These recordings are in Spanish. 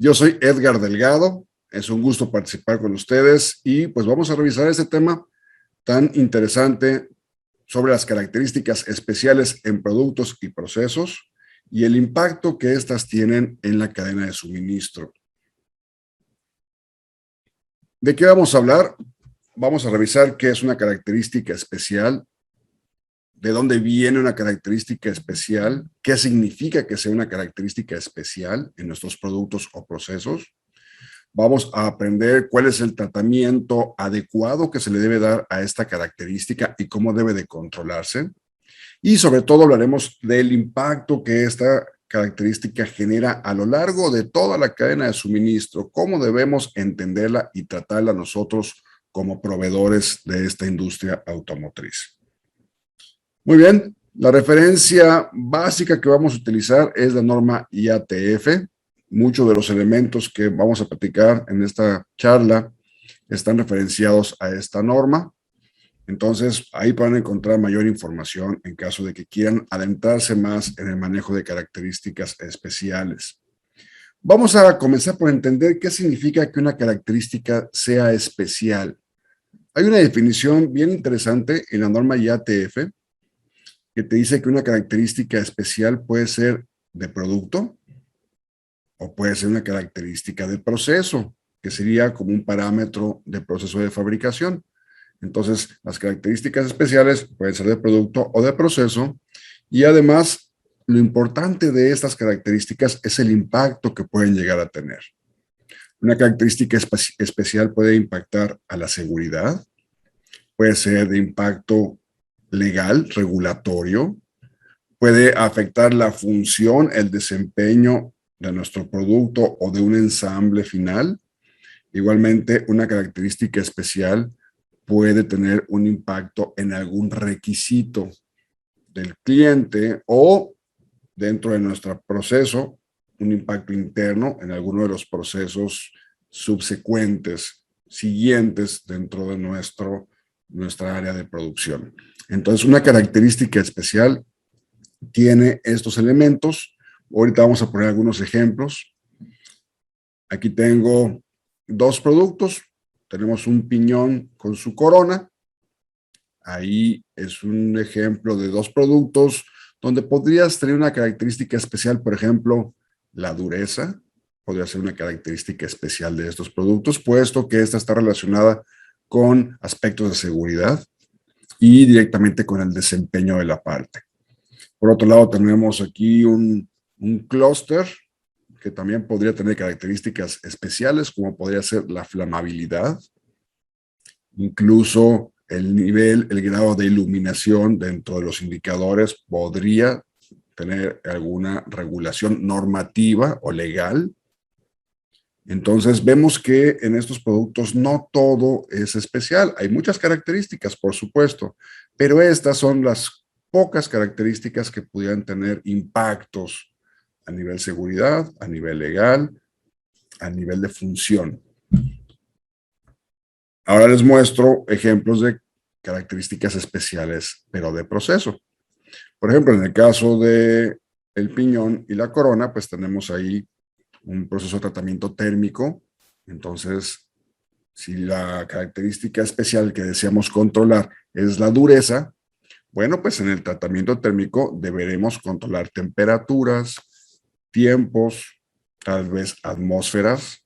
Yo soy Edgar Delgado, es un gusto participar con ustedes y pues vamos a revisar este tema tan interesante sobre las características especiales en productos y procesos y el impacto que éstas tienen en la cadena de suministro. ¿De qué vamos a hablar? Vamos a revisar qué es una característica especial, de dónde viene una característica especial, qué significa que sea una característica especial en nuestros productos o procesos. Vamos a aprender cuál es el tratamiento adecuado que se le debe dar a esta característica y cómo debe de controlarse. Y sobre todo hablaremos del impacto que esta característica genera a lo largo de toda la cadena de suministro, cómo debemos entenderla y tratarla nosotros como proveedores de esta industria automotriz. Muy bien, la referencia básica que vamos a utilizar es la norma IATF. Muchos de los elementos que vamos a platicar en esta charla están referenciados a esta norma. Entonces, ahí pueden encontrar mayor información en caso de que quieran adentrarse más en el manejo de características especiales. Vamos a comenzar por entender qué significa que una característica sea especial. Hay una definición bien interesante en la norma IATF que te dice que una característica especial puede ser de producto o puede ser una característica del proceso, que sería como un parámetro de proceso de fabricación. Entonces, las características especiales pueden ser de producto o de proceso y además lo importante de estas características es el impacto que pueden llegar a tener. Una característica especial puede impactar a la seguridad, puede ser de impacto legal, regulatorio, puede afectar la función, el desempeño de nuestro producto o de un ensamble final. Igualmente, una característica especial puede tener un impacto en algún requisito del cliente o dentro de nuestro proceso, un impacto interno en alguno de los procesos subsecuentes, siguientes dentro de nuestra área de producción. Entonces, una característica especial tiene estos elementos. Ahorita vamos a poner algunos ejemplos. Aquí tengo dos productos. Tenemos un piñón con su corona. Ahí es un ejemplo de dos productos donde podrías tener una característica especial, por ejemplo, la dureza. Podría ser una característica especial de estos productos, puesto que esta está relacionada con aspectos de seguridad y directamente con el desempeño de la parte. Por otro lado, tenemos aquí un clúster que también podría tener características especiales, como podría ser la flamabilidad, incluso el nivel, el grado de iluminación dentro de los indicadores podría tener alguna regulación normativa o legal. Entonces vemos que en estos productos no todo es especial. Hay muchas características, por supuesto, pero estas son las pocas características que pudieran tener impactos a nivel seguridad, a nivel legal, a nivel de función. Ahora les muestro ejemplos de características especiales, pero de proceso. Por ejemplo, en el caso de el piñón y la corona, pues tenemos ahí un proceso de tratamiento térmico. Entonces, si la característica especial que deseamos controlar es la dureza, bueno, pues en el tratamiento térmico deberemos controlar temperaturas, tiempos, tal vez atmósferas,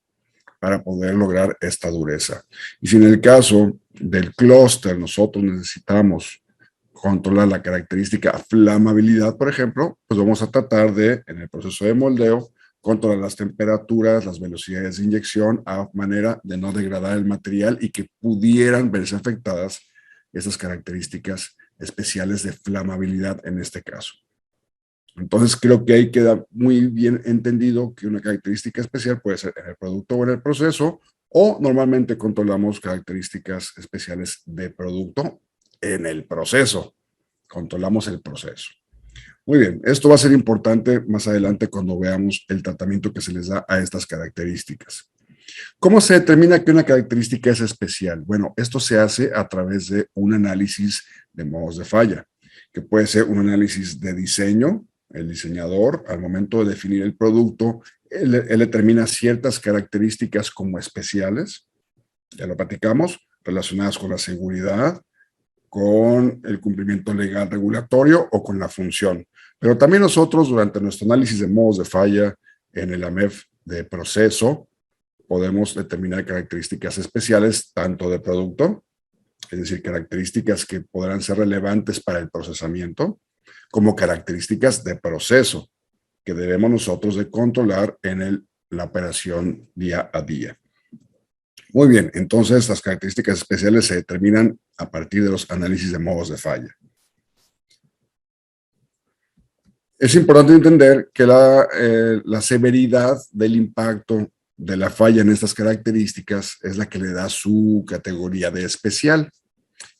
para poder lograr esta dureza. Y si en el caso del clúster nosotros necesitamos controlar la característica flamabilidad, por ejemplo, pues vamos a tratar de, en el proceso de moldeo, controlar las temperaturas, las velocidades de inyección, a manera de no degradar el material y que pudieran verse afectadas esas características especiales de flamabilidad en este caso. Entonces creo que ahí queda muy bien entendido que una característica especial puede ser en el producto o en el proceso, o normalmente controlamos características especiales de producto en el proceso. Controlamos el proceso. Muy bien, esto va a ser importante más adelante cuando veamos el tratamiento que se les da a estas características. ¿Cómo se determina que una característica es especial? Bueno, esto se hace a través de un análisis de modos de falla, que puede ser un análisis de diseño. El diseñador, al momento de definir el producto, Él determina ciertas características como especiales, ya lo platicamos, relacionadas con la seguridad, con el cumplimiento legal regulatorio o con la función. Pero también nosotros, durante nuestro análisis de modos de falla en el AMEF de proceso, podemos determinar características especiales tanto de producto, es decir, características que podrán ser relevantes para el procesamiento, como características de proceso que debemos nosotros de controlar en la operación día a día. Muy bien, entonces las características especiales se determinan a partir de los análisis de modos de falla. Es importante entender que la severidad del impacto de la falla en estas características es la que le da su categoría de especial.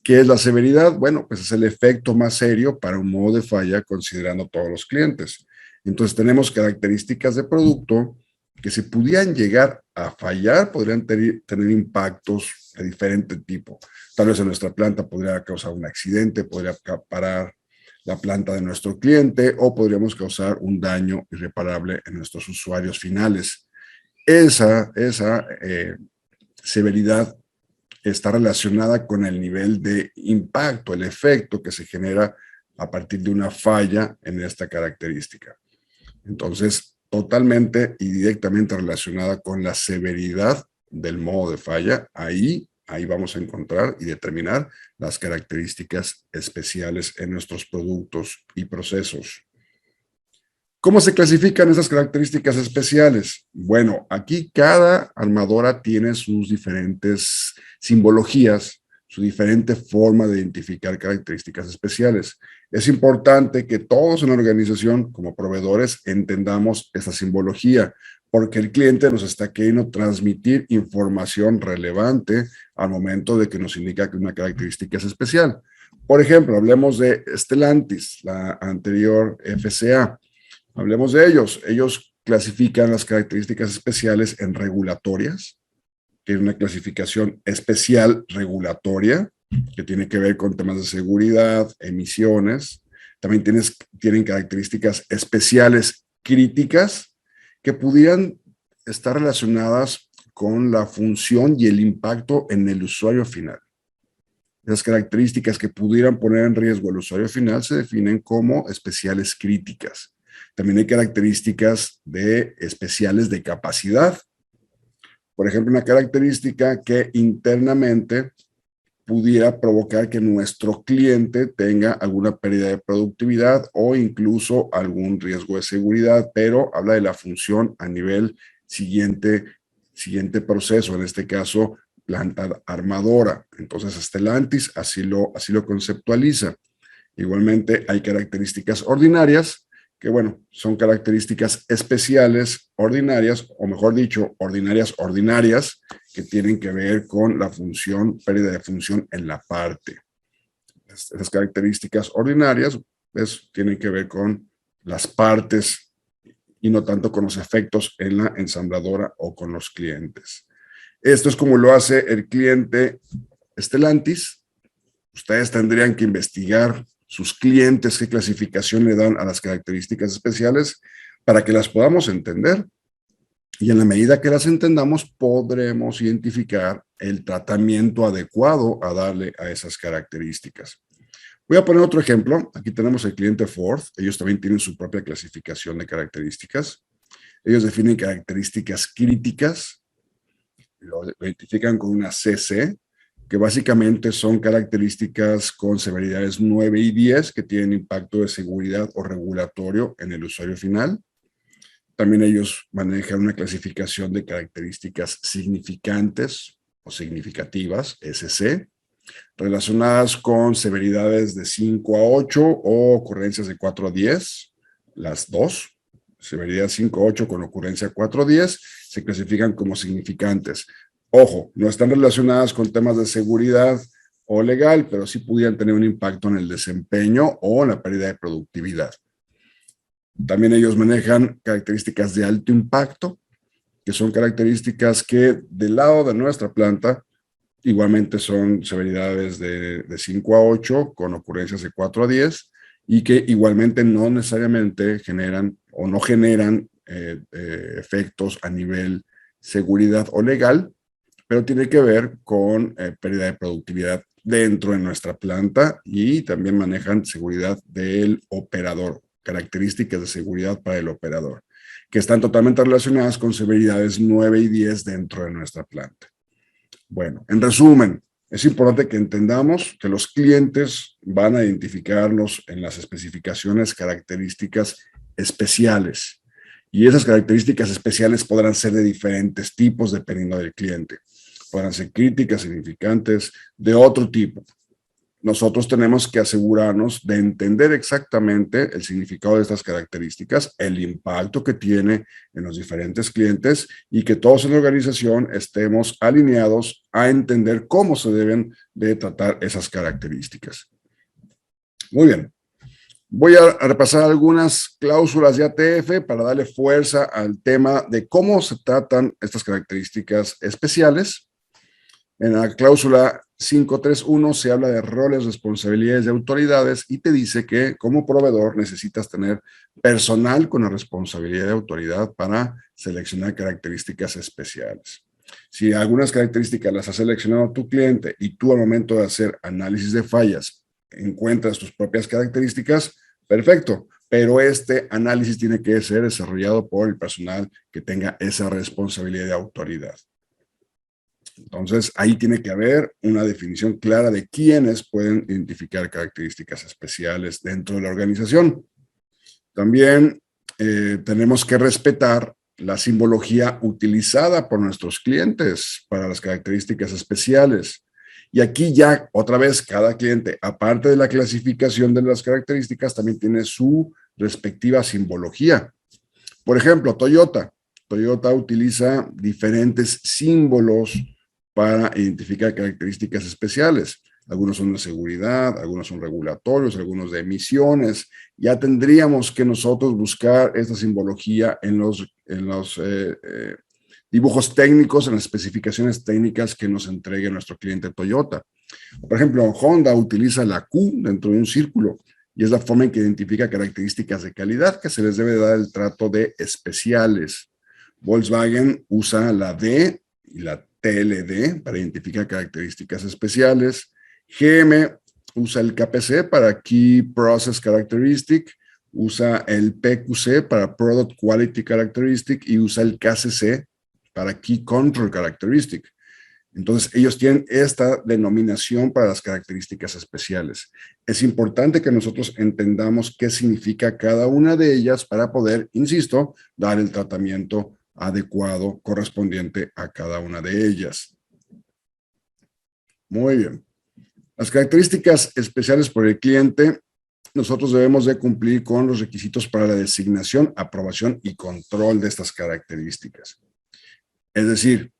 ¿Qué es la severidad? Bueno, pues es el efecto más serio para un modo de falla considerando todos los clientes. Entonces tenemos características de producto que si pudieran llegar a fallar, podrían tener impactos de diferente tipo. Tal vez en nuestra planta podría causar un accidente, podría parar la planta de nuestro cliente o podríamos causar un daño irreparable en nuestros usuarios finales. Esa severidad está relacionada con el nivel de impacto, el efecto que se genera a partir de una falla en esta característica. Entonces, totalmente y directamente relacionada con la severidad del modo de falla, ahí vamos a encontrar y determinar las características especiales en nuestros productos y procesos. ¿Cómo se clasifican esas características especiales? Bueno, aquí cada armadora tiene sus diferentes simbologías, su diferente forma de identificar características especiales. Es importante que todos en la organización, como proveedores, entendamos esa simbología, porque el cliente nos está queriendo transmitir información relevante al momento de que nos indica que una característica es especial. Por ejemplo, hablemos de Stellantis, la anterior FCA. Hablemos de ellos. Ellos clasifican las características especiales en regulatorias, que es una clasificación especial regulatoria, que tiene que ver con temas de seguridad, emisiones. También tienen características especiales críticas que pudieran estar relacionadas con la función y el impacto en el usuario final. Las características que pudieran poner en riesgo al usuario final se definen como especiales críticas. También hay características especiales de capacidad. Por ejemplo, una característica que internamente pudiera provocar que nuestro cliente tenga alguna pérdida de productividad o incluso algún riesgo de seguridad, pero habla de la función a nivel siguiente proceso, en este caso, planta armadora. Entonces, Stellantis así lo conceptualiza. Igualmente, hay características ordinarias, que bueno, son características especiales ordinarias, o mejor dicho, ordinarias, que tienen que ver con la función, pérdida de función en la parte. Esas características ordinarias tienen que ver con las partes y no tanto con los efectos en la ensambladora o con los clientes. Esto es como lo hace el cliente Stellantis. Ustedes tendrían que investigar sus clientes, qué clasificación le dan a las características especiales para que las podamos entender. Y en la medida que las entendamos, podremos identificar el tratamiento adecuado a darle a esas características. Voy a poner otro ejemplo. Aquí tenemos el cliente Ford. Ellos también tienen su propia clasificación de características. Ellos definen características críticas, lo identifican con una CC, que básicamente son características con severidades 9 y 10 que tienen impacto de seguridad o regulatorio en el usuario final. También ellos manejan una clasificación de características significantes o significativas, SC, relacionadas con severidades de 5 a 8 o ocurrencias de 4 a 10, las dos. Severidad 5 a 8 con ocurrencia 4 a 10 se clasifican como significantes. Ojo, no están relacionadas con temas de seguridad o legal, pero sí pudieran tener un impacto en el desempeño o en la pérdida de productividad. También ellos manejan características de alto impacto, que son características que del lado de nuestra planta igualmente son severidades de 5 a 8 con ocurrencias de 4 a 10 y que igualmente no necesariamente generan o no generan efectos a nivel seguridad o legal, pero tiene que ver con pérdida de productividad dentro de nuestra planta y también manejan seguridad del operador, características de seguridad para el operador, que están totalmente relacionadas con severidades 9 y 10 dentro de nuestra planta. Bueno, en resumen, es importante que entendamos que los clientes van a identificarnos en las especificaciones características especiales. Y esas características especiales podrán ser de diferentes tipos dependiendo del cliente. Podrán ser críticas, significantes, de otro tipo. Nosotros tenemos que asegurarnos de entender exactamente el significado de estas características, el impacto que tiene en los diferentes clientes y que todos en la organización estemos alineados a entender cómo se deben de tratar esas características. Muy bien. Voy a repasar algunas cláusulas de ATF para darle fuerza al tema de cómo se tratan estas características especiales. En la cláusula 531 se habla de roles, responsabilidades y autoridades y te dice que como proveedor necesitas tener personal con la responsabilidad de autoridad para seleccionar características especiales. Si algunas características las ha seleccionado tu cliente y tú al momento de hacer análisis de fallas encuentras tus propias características, perfecto, pero este análisis tiene que ser desarrollado por el personal que tenga esa responsabilidad de autoridad. Entonces, ahí tiene que haber una definición clara de quiénes pueden identificar características especiales dentro de la organización. También tenemos que respetar la simbología utilizada por nuestros clientes para las características especiales. Y aquí ya, otra vez, cada cliente, aparte de la clasificación de las características, también tiene su respectiva simbología. Por ejemplo, Toyota. Toyota utiliza diferentes símbolos para identificar características especiales. Algunos son de seguridad, algunos son regulatorios, algunos de emisiones. Ya tendríamos que nosotros buscar esta simbología en los dibujos técnicos, en las especificaciones técnicas que nos entregue nuestro cliente Toyota. Por ejemplo, Honda utiliza la Q dentro de un círculo y es la forma en que identifica características de calidad que se les debe dar el trato de especiales. Volkswagen usa la D y la TLD para identificar características especiales. GM usa el KPC para Key Process Characteristic, usa el PQC para Product Quality Characteristic y usa el KCC para Key Control Characteristic. Entonces, ellos tienen esta denominación para las características especiales. Es importante que nosotros entendamos qué significa cada una de ellas para poder, insisto, dar el tratamiento adecuado correspondiente a cada una de ellas. Muy bien. Las características especiales por el cliente, nosotros debemos de cumplir con los requisitos para la designación, aprobación y control de estas características. Es decir,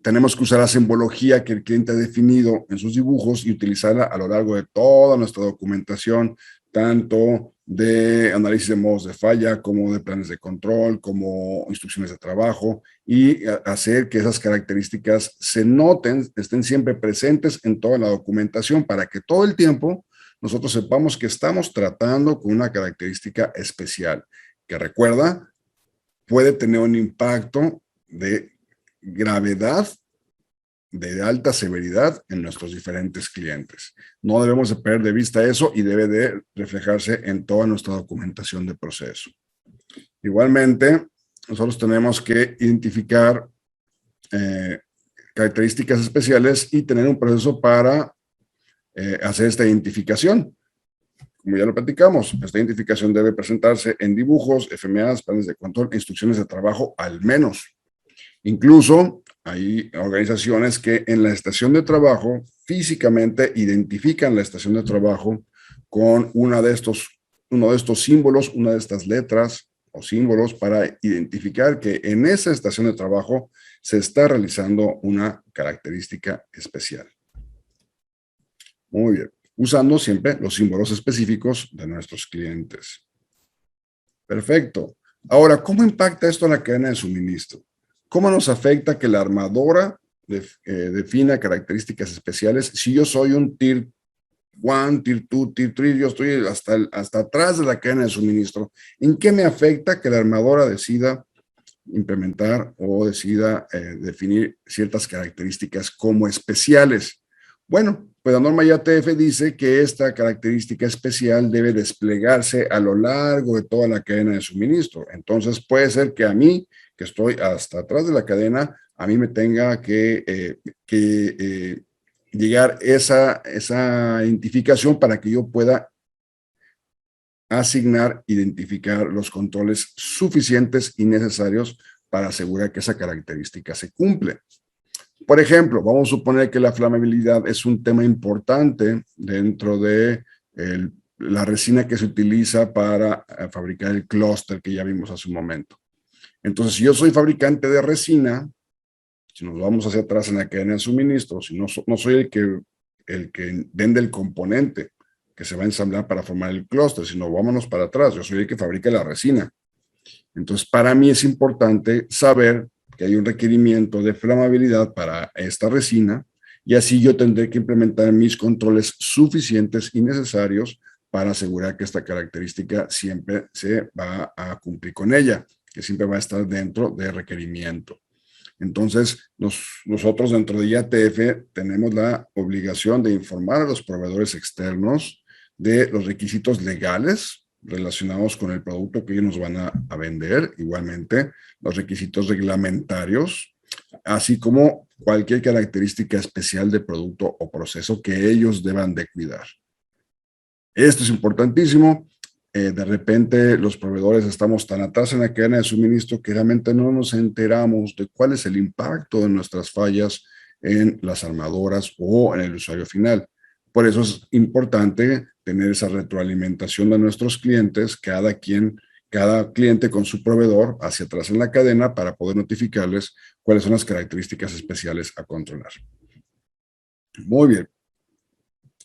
tenemos que usar la simbología que el cliente ha definido en sus dibujos y utilizarla a lo largo de toda nuestra documentación, tanto de análisis de modos de falla, como de planes de control, como instrucciones de trabajo, y hacer que esas características se noten, estén siempre presentes en toda la documentación para que todo el tiempo nosotros sepamos que estamos tratando con una característica especial, que recuerda, puede tener un impacto de gravedad, de alta severidad en nuestros diferentes clientes. No debemos de perder de vista eso y debe de reflejarse en toda nuestra documentación de proceso. Igualmente, nosotros tenemos que identificar características especiales y tener un proceso para hacer esta identificación. Como ya lo platicamos, esta identificación debe presentarse en dibujos, FMAs, planes de control e instrucciones de trabajo al menos. Incluso hay organizaciones que en la estación de trabajo físicamente identifican la estación de trabajo con uno de estos símbolos, una de estas letras o símbolos para identificar que en esa estación de trabajo se está realizando una característica especial. Muy bien, usando siempre los símbolos específicos de nuestros clientes. Perfecto. Ahora, ¿cómo impacta esto en la cadena de suministro? ¿Cómo nos afecta que la armadora defina características especiales si yo soy un Tier Juan, Tier 2, Tier 3, yo estoy hasta atrás de la cadena de suministro. ¿En qué me afecta que la armadora decida implementar o decida definir ciertas características como especiales? Bueno, pues la norma IATF dice que esta característica especial debe desplegarse a lo largo de toda la cadena de suministro. Entonces puede ser que a mí, que estoy hasta atrás de la cadena, a mí me tenga que llegar esa identificación para que yo pueda asignar, identificar los controles suficientes y necesarios para asegurar que esa característica se cumple. Por ejemplo, vamos a suponer que la flamabilidad es un tema importante dentro de la resina que se utiliza para fabricar el clúster que ya vimos hace un momento. Entonces, si yo soy fabricante de resina, si nos vamos hacia atrás en la cadena de suministro, si no soy el que vende el componente que se va a ensamblar para formar el clúster, sino vámonos para atrás, yo soy el que fabrica la resina. Entonces, para mí es importante saber que hay un requerimiento de flamabilidad para esta resina y así yo tendré que implementar mis controles suficientes y necesarios para asegurar que esta característica siempre se va a cumplir con ella, que siempre va a estar dentro de requerimiento. Entonces, nosotros dentro de IATF tenemos la obligación de informar a los proveedores externos de los requisitos legales relacionados con el producto que ellos nos van a vender, igualmente los requisitos reglamentarios, así como cualquier característica especial de producto o proceso que ellos deban de cuidar. Esto es importantísimo. De repente los proveedores estamos tan atrás en la cadena de suministro que realmente no nos enteramos de cuál es el impacto de nuestras fallas en las armadoras o en el usuario final. Por eso es importante tener esa retroalimentación de nuestros clientes, cada cliente con su proveedor hacia atrás en la cadena para poder notificarles cuáles son las características especiales a controlar. Muy bien.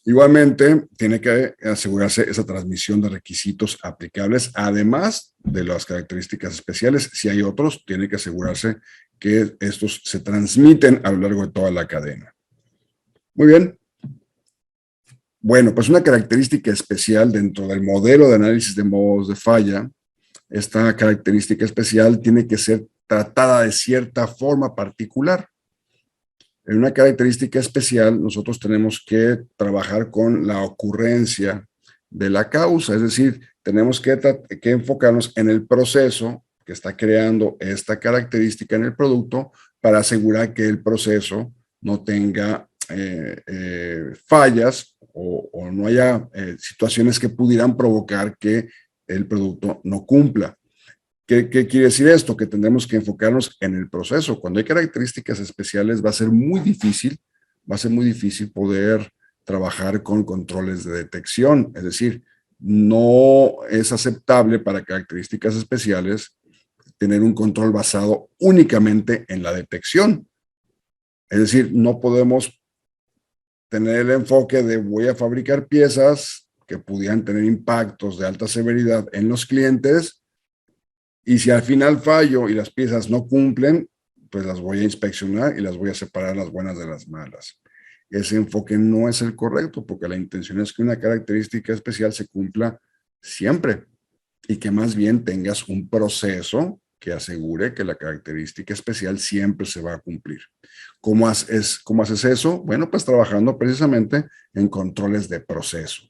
Igualmente, tiene que asegurarse esa transmisión de requisitos aplicables, además de las características especiales. Si hay otros, tiene que asegurarse que estos se transmiten a lo largo de toda la cadena. Muy bien. Bueno, pues una característica especial dentro del modelo de análisis de modos de falla, esta característica especial tiene que ser tratada de cierta forma particular. En una característica especial, nosotros tenemos que trabajar con la ocurrencia de la causa, es decir, tenemos que enfocarnos en el proceso que está creando esta característica en el producto para asegurar que el proceso no tenga fallas o no haya situaciones que pudieran provocar que el producto no cumpla. ¿Qué quiere decir esto? Que tendremos que enfocarnos en el proceso. Cuando hay características especiales va a ser muy difícil poder trabajar con controles de detección. Es decir, no es aceptable para características especiales tener un control basado únicamente en la detección. Es decir, no podemos tener el enfoque de voy a fabricar piezas que pudieran tener impactos de alta severidad en los clientes. Y si al final fallo y las piezas no cumplen, pues las voy a inspeccionar y las voy a separar las buenas de las malas. Ese enfoque no es el correcto porque la intención es que una característica especial se cumpla siempre y que más bien tengas un proceso que asegure que la característica especial siempre se va a cumplir. ¿Cómo haces eso? Bueno, pues trabajando precisamente en controles de proceso,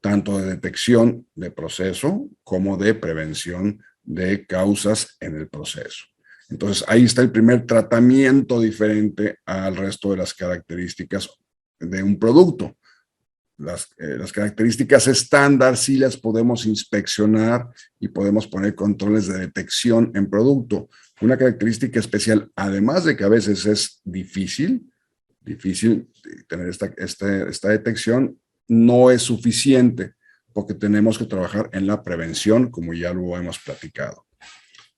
tanto de detección de proceso como de prevención de causas en el proceso. Entonces, ahí está el primer tratamiento diferente al resto de las características de un producto. Las características estándar sí las podemos inspeccionar y podemos poner controles de detección en producto. Una característica especial, además de que a veces es difícil tener esta detección, no es suficiente porque tenemos que trabajar en la prevención, como ya lo hemos platicado.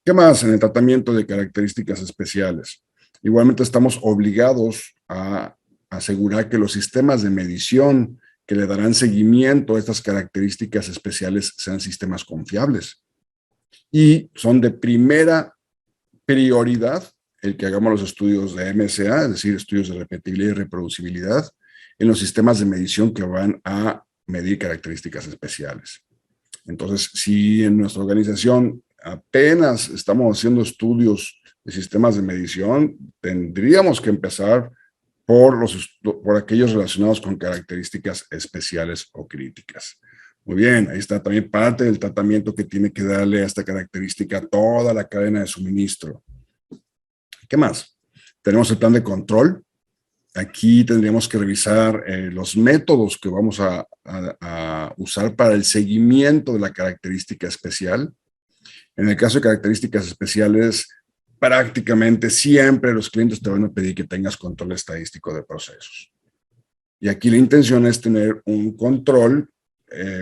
¿Qué más en el tratamiento de características especiales? Igualmente estamos obligados a asegurar que los sistemas de medición que le darán seguimiento a estas características especiales sean sistemas confiables y son de primera prioridad el que hagamos los estudios de MSA, es decir, estudios de repetibilidad y reproducibilidad, en los sistemas de medición que van a medir características especiales. Entonces, si en nuestra organización apenas estamos haciendo estudios de sistemas de medición, tendríamos que empezar por aquellos relacionados con características especiales o críticas. Muy bien, ahí está también parte del tratamiento que tiene que darle a esta característica a toda la cadena de suministro. ¿Qué más? Tenemos el plan de control. Aquí tendríamos que revisar los métodos que vamos a usar para el seguimiento de la característica especial. En el caso de características especiales, prácticamente siempre los clientes te van a pedir que tengas control estadístico de procesos. Y aquí la intención es tener un control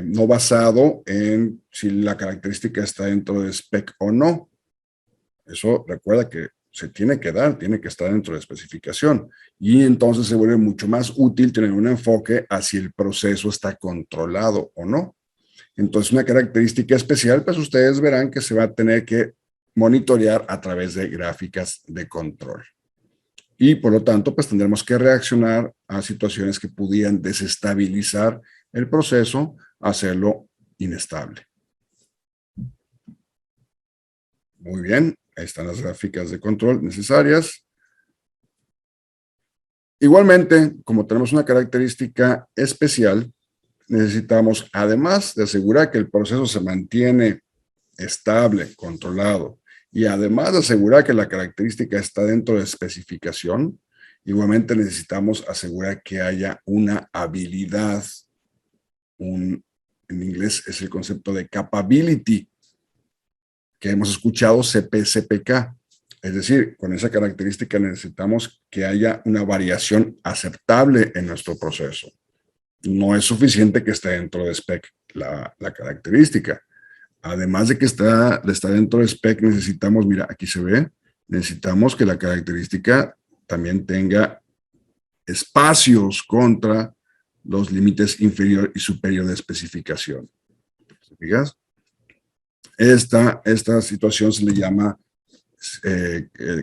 no basado en si la característica está dentro de spec o no. Eso recuerda que se tiene que dar, tiene que estar dentro de especificación. Y entonces se vuelve mucho más útil tener un enfoque a si el proceso está controlado o no. Entonces, una característica especial, pues ustedes verán que se va a tener que monitorear a través de gráficas de control. Y por lo tanto, pues tendremos que reaccionar a situaciones que pudieran desestabilizar el proceso, hacerlo inestable. Muy bien, ahí están las gráficas de control necesarias. Igualmente, como tenemos una característica especial, necesitamos, además de asegurar que el proceso se mantiene estable, controlado, y además de asegurar que la característica está dentro de especificación, igualmente necesitamos asegurar que haya una habilidad, en inglés es el concepto de capability, que hemos escuchado CP/CPK. Es decir, con esa característica necesitamos que haya una variación aceptable en nuestro proceso. No es suficiente que esté dentro de spec la característica. Además de que está dentro de spec, necesitamos, mira, aquí se ve, necesitamos que la característica también tenga espacios contra los límites inferior y superior de especificación. ¿Te fijas? Esta situación se le llama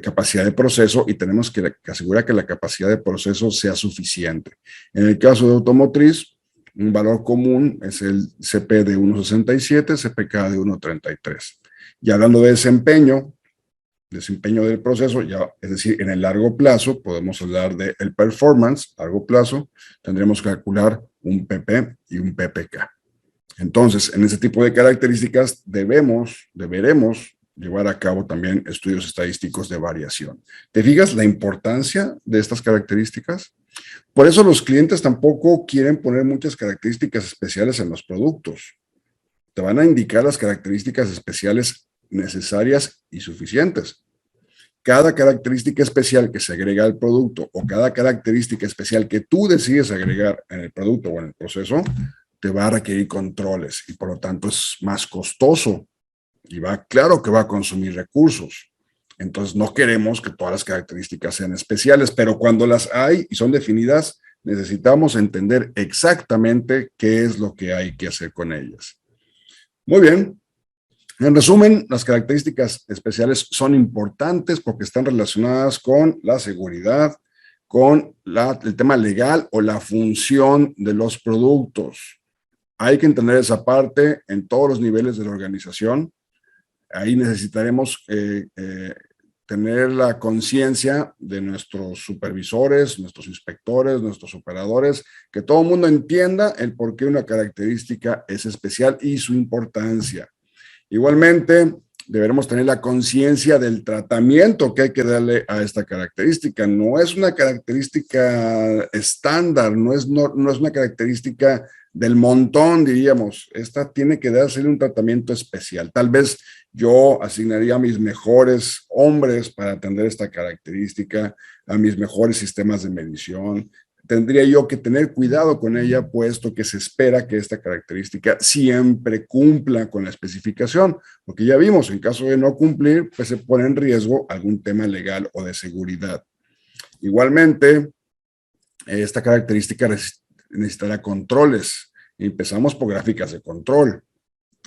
capacidad de proceso y tenemos que asegurar que la capacidad de proceso sea suficiente. En el caso de automotriz, un valor común es el CP de 1.67, CPK de 1.33. Y hablando de desempeño del proceso, ya, es decir, en el largo plazo, podemos hablar de el performance, largo plazo, tendremos que calcular un PP y un PPK. Entonces, en ese tipo de características deberemos llevar a cabo también estudios estadísticos de variación. ¿Te fijas la importancia de estas características? Por eso los clientes tampoco quieren poner muchas características especiales en los productos. Te van a indicar las características especiales necesarias y suficientes. Cada característica especial que se agrega al producto o cada característica especial que tú decides agregar en el producto o en el proceso, te va a requerir controles y por lo tanto es más costoso y claro que va a consumir recursos. Entonces no queremos que todas las características sean especiales, pero cuando las hay y son definidas, necesitamos entender exactamente qué es lo que hay que hacer con ellas. Muy bien. En resumen, las características especiales son importantes porque están relacionadas con la seguridad, con el tema legal o la función de los productos. Hay que entender esa parte en todos los niveles de la organización. Ahí necesitaremos tener la conciencia de nuestros supervisores, nuestros inspectores, nuestros operadores, que todo el mundo entienda el por qué una característica es especial y su importancia. Igualmente, deberemos tener la conciencia del tratamiento que hay que darle a esta característica. No es una característica estándar, no es una característica del montón, diríamos. Esta tiene que darse un tratamiento especial. Tal vez yo asignaría a mis mejores hombres para atender esta característica, a mis mejores sistemas de medición. Tendría yo que tener cuidado con ella, puesto que se espera que esta característica siempre cumpla con la especificación, porque ya vimos, en caso de no cumplir, pues se pone en riesgo algún tema legal o de seguridad. Igualmente, esta característica necesitará controles. Empezamos por gráficas de control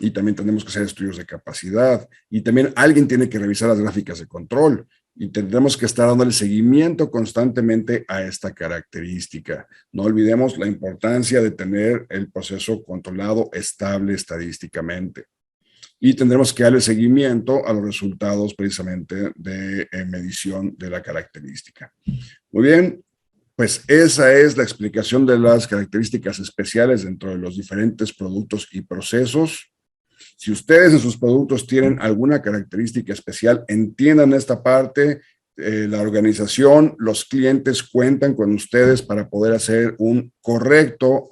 y también tenemos que hacer estudios de capacidad y también alguien tiene que revisar las gráficas de control y tendremos que estar dando el seguimiento constantemente a esta característica. No olvidemos la importancia de tener el proceso controlado, estable estadísticamente. Y tendremos que darle seguimiento a los resultados precisamente de medición de la característica. Muy bien, pues esa es la explicación de las características especiales dentro de los diferentes productos y procesos. Si ustedes en sus productos tienen alguna característica especial, entiendan esta parte. La organización, los clientes cuentan con ustedes para poder hacer un correcto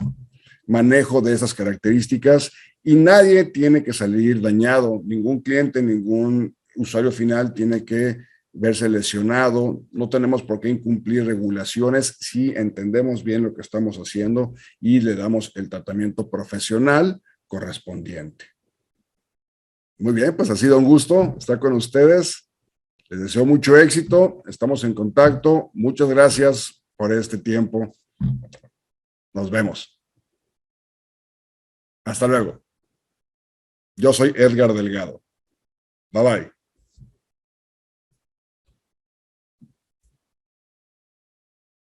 manejo de esas características y nadie tiene que salir dañado. Ningún cliente, ningún usuario final tiene que verse lesionado. No tenemos por qué incumplir regulaciones si entendemos bien lo que estamos haciendo y le damos el tratamiento profesional correspondiente. Muy bien, pues ha sido un gusto estar con ustedes. Les deseo mucho éxito. Estamos en contacto. Muchas gracias por este tiempo. Nos vemos. Hasta luego. Yo soy Edgar Delgado. Bye bye.